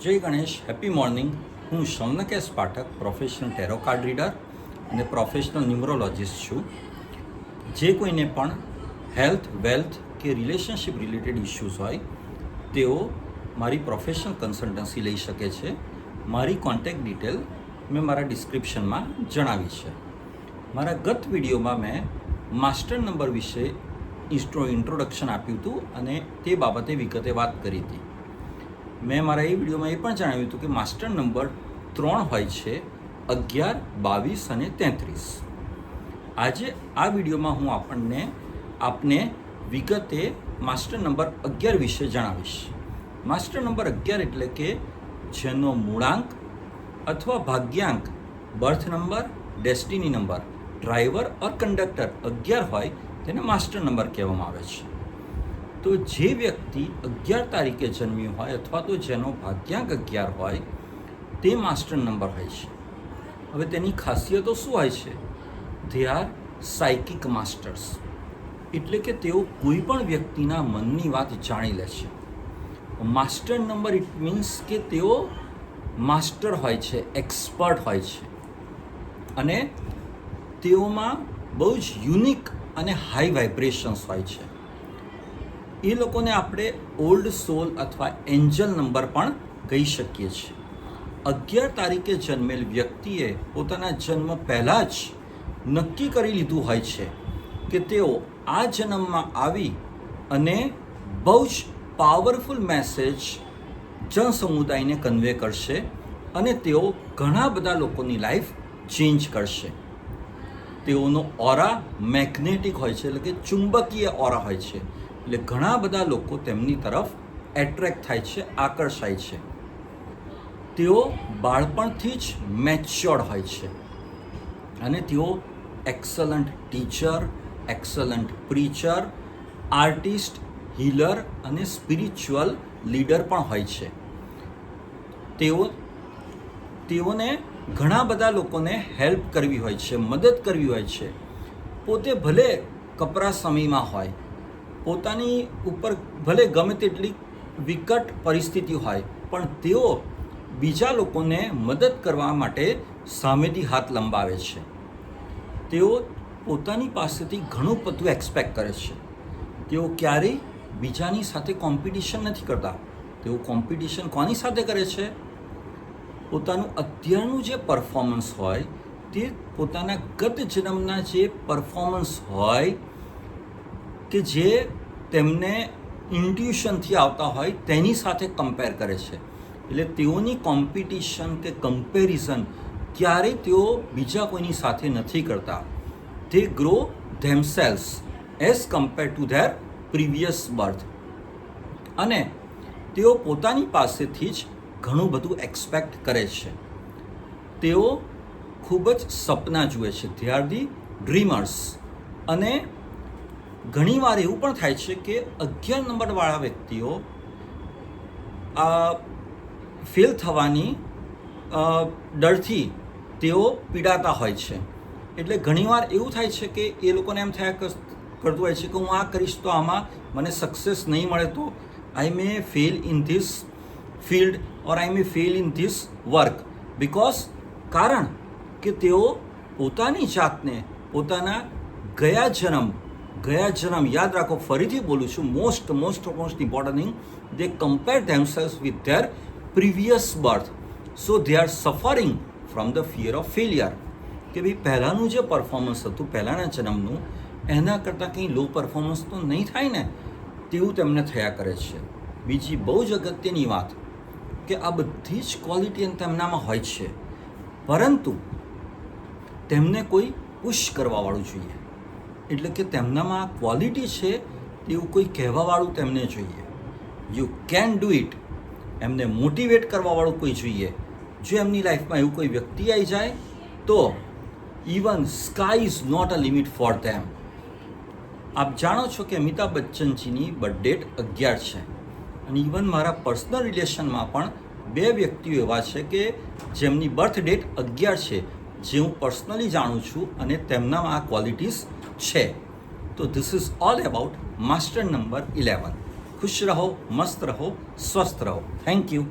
જય Ganesh, happy morning. હું Shaunak S Pathak, professional tarot card reader અને પ્રોફેશનલ ન્યુમરોલોજિસ્ટ છું. જે કોઈને પણ હેલ્થ, વેલ્થ કે રિલેશનશિપ રિલેટેડ ઇશ્યુઝ હોય તેઓ મારી પ્રોફેશનલ કન્સલ્ટન્સી લઈ શકે છે. મારી કોન્ટેક્ટ ડિટેલ મેં મારા ડિસ્ક્રિપ્શનમાં જણાવી છે. મારા ગત વિડીયોમાં મેં માસ્ટર નંબર વિશે ઇન્ટ્રોડક્શન આપ્યું હતું અને તે બાબતે વિગતે વાત કરી હતી. મેં મારા એ વિડીયોમાં એ પણ જણાવ્યું હતું કે માસ્ટર નંબર 3 હોય છે: 11, 22 અને 33. આજે આ વિડીયોમાં હું આપને વિગતે માસ્ટર નંબર 11 વિશે જણાવીશ. માસ્ટર નંબર 11 એટલે કે જેનો મૂળાંક અથવા ભાગ્યાંક, birth number, destiny number, driver or conductor 11 હોય તેને માસ્ટર નંબર કહેવામાં આવે છે. તો જે વ્યક્તિ 11 તારીખે જન્મ્યું હોય અથવા તો જેનો ભાગ્યાંક 11 હોય તે માસ્ટર નંબર હોય છે. હવે તેની ખાસિયતો શું હોય છે? ધે આર સાયકિક માસ્ટર્સ, એટલે કે તેઓ કોઈ પણ વ્યક્તિના મનની વાત જાણી લે છે. માસ્ટર નંબર ઇટ મીન્સ કે તેઓ માસ્ટર હોય છે, એક્સપર્ટ હોય છે અને તેઓમાં બહુ જ યુનિક અને હાઈ વાઇબ્રેશન્સ હોય છે. એ લોકોને આપણે ઓલ્ડ સોલ અથવા એન્જલ નંબર પણ કહી શકીએ છીએ. 11 તારીખે જન્મેલ વ્યક્તિએ પોતાના જન્મ પહેલાં જ નક્કી કરી લીધું હોય છે કે તેઓ આ જન્મમાં આવી અને બહુ જ પાવરફુલ મેસેજ જનસમુદાયને કન્વે કરશે અને તેઓ ઘણા બધા લોકોની લાઈફ ચેન્જ કરશે. તેઓનો ઓરા મેગ્નેટિક હોય છે, એટલે કે ચુંબકીય ઓરા હોય છે. એટલે ઘણા બધા લોકો તેમની તરફ એટ્રેક્ટ થાય છે, આકર્ષાય છે. તેઓ બાળપણથી જ મેચ્યોર્ડ હોય છે અને તેઓ excellent teacher, excellent preacher, artist, healer અને સ્પિરિચ્યુઅલ લીડર પણ હોય છે. તેઓને ઘણા બધા લોકોને હેલ્પ કરવી હોય છે, મદદ કરવી હોય છે. પોતે ભલે કપરા સમયમાં હોય, પોતાની ઉપર ભલે ગમે તેટલી વિકટ પરિસ્થિતિ હોય, પણ તેઓ બીજા લોકોને મદદ કરવા માટે સામેથી હાથ લંબાવે છે. તેઓ પોતાની પાસેથી ઘણું બધું એક્સપેક્ટ કરે છે. તેઓ ક્યારેય બીજાની સાથે કોમ્પિટિશન નથી કરતા. તેઓ કોમ્પિટિશન કોની સાથે કરે છે? પોતાનું અત્યારનું જે પરફોર્મન્સ હોય તે પોતાના ગત જન્મના જે પરફોર્મન્સ હોય કે જે તેમને ઇન્ટ્યુશનથી આવતા હોય તેની સાથે કમ્પેર કરે છે. એટલે તેઓની કોમ્પિટિશન કે કમ્પેરિઝન ક્યારેય તેઓ બીજા કોઈની સાથે નથી કરતા. તે grow themselves as compare to their previous birth અને તેઓ પોતાની પાસેથી જ ઘણું બધું એક્સપેક્ટ કરે છે. તેઓ ખૂબ જ સપના જુએ છે. They are the dreamers. અને ઘણીવાર એવું પણ થાય છે કે 11 નંબરવાળા વ્યક્તિઓ ફેલ થવાની ડરથી તેઓ પીડાતા હોય છે. એટલે ઘણીવાર એવું થાય છે કે એ લોકોને એમ થયા કરતું હોય છે કે હું આ કરીશ તો આમાં મને સક્સેસ નહીં મળે તો I may fail in this field or I may fail in this work. કારણ કે તેઓ પોતાની જાતને પોતાના ગયા જન્મ યાદ રાખો, ફરીથી બોલું છું, most important thing, they compare themselves with their previous birth. So they are suffering from the fear of failure. કે ભાઈ પહેલાંનું જે પરફોર્મન્સ હતું પહેલાંના જન્મનું, એના કરતાં કંઈ લો પરફોર્મન્સ તો નહીં થાય ને, તેવું તેમને થયા કરે છે. બીજી બહુ જ અગત્યની વાત કે આ બધી જ ક્વોલિટી તેમનામાં હોય છે, પરંતુ તેમને કોઈ પુશ કરવાવાળું જોઈએ. એટલે કે તેમનામાં આ ક્વોલિટી છે તેવું કોઈ કહેવાવાળું તેમને જોઈએ. You can do it. એમને મોટિવેટ કરવાવાળું કોઈ જોઈએ. જો એમની લાઈફમાં એવું કોઈ વ્યક્તિ આવી જાય તો even sky is not a limit for them. આપ જાણો છો કે અમિતાભ બચ્ચનજીની બર્થ ડેટ 11 છે અને ઇવન મારા પર્સનલ રિલેશનમાં પણ 2 વ્યક્તિઓ એવા છે કે જેમની બર્થ ડેટ 11 છે, જે હું પર્સનલી જાણું છું અને તેમનામાં આ ક્વોલિટીઝ છે. તો this is all about master number 11. ખુશ રહો, મસ્ત રહો, સ્વસ્થ રહો. Thank you.